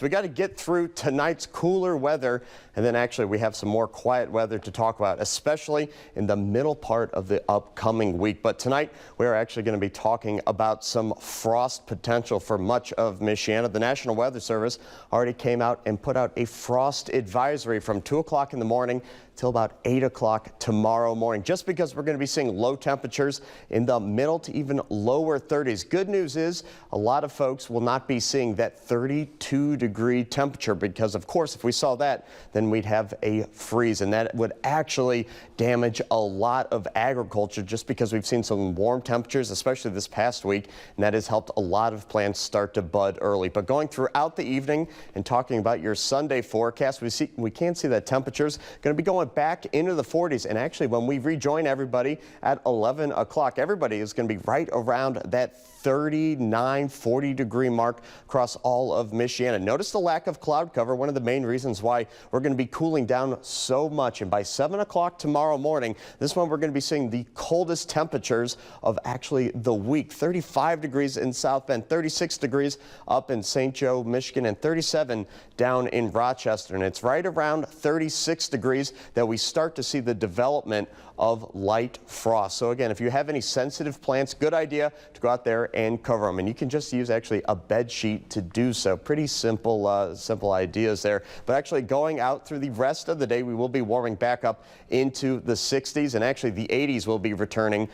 We got to get through tonight's cooler weather, and then actually we have some more quiet weather to talk about, especially in the middle part of the upcoming week. But tonight we're actually going to be talking about some frost potential for much of Michiana. The National Weather Service already came out and put out a frost advisory from 2 o'clock in the morning till about 8 o'clock tomorrow morning, just because we're going to be seeing low temperatures in the middle to even lower 30s. Good news is a lot of folks will not be seeing that 32-degree temperature because, of course, if we saw that, then we'd have a freeze, and that would actually damage a lot of agriculture just because we've seen some warm temperatures, especially this past week, and that has helped a lot of plants start to bud early. But going throughout the evening and talking about your Sunday forecast, we can see that temperatures going to be going back into the 40s, and actually when we rejoin everybody at 11 o'clock, everybody is going to be right around that 39-40 degree mark across all of Michiana. Notice the lack of cloud cover, one of the main reasons why we're going to be cooling down so much. And by 7 o'clock tomorrow morning, this one we're going to be seeing the coldest temperatures of actually the week. 35 degrees in South Bend, 36 degrees up in St. Joe, Michigan, and 37 down in Rochester. And it's right around 36 degrees that we start to see the development of light frost. So again, if you have any sensitive plants, good idea to go out there and cover them. And you can just use actually a bed sheet to do so. Pretty simple, simple ideas there. But actually going out through the rest of the day, we will be warming back up into the 60s, and actually the 80s will be returning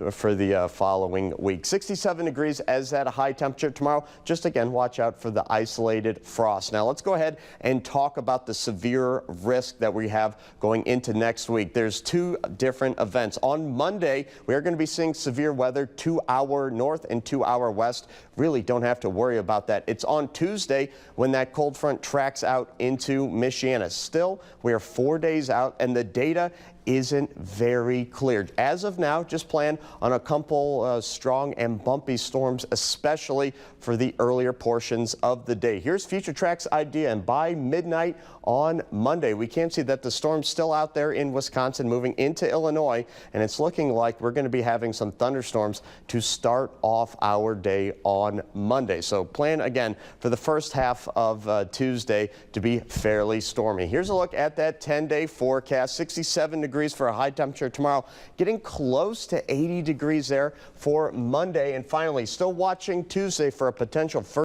for the following week. 67 degrees as that high temperature tomorrow. Just again, watch out for the isolated frost. Now let's go ahead and talk about the severe risk that we have going into next week. There's two different events. On Monday, we are going to be seeing severe weather 2 hour north and 2 hour west. Really don't have to worry about that. It's on Tuesday when that cold front tracks out into Michiana. Still, we are 4 days out, and the data isn't very clear. As of now, just plan on a couple strong and bumpy storms, especially for the earlier portions of the day. Here's Future Track's idea, and by midnight on Monday, we can see that the storm's still out there in Wisconsin, moving into Illinois, and it's looking like we're going to be having some thunderstorms to start off our day on Monday. So plan again for the first half of Tuesday to be fairly stormy. Here's a look at that 10-day forecast. 67 degrees for a high temperature tomorrow, getting close to 80 degrees there for Monday. And finally, still watching Tuesday for a potential first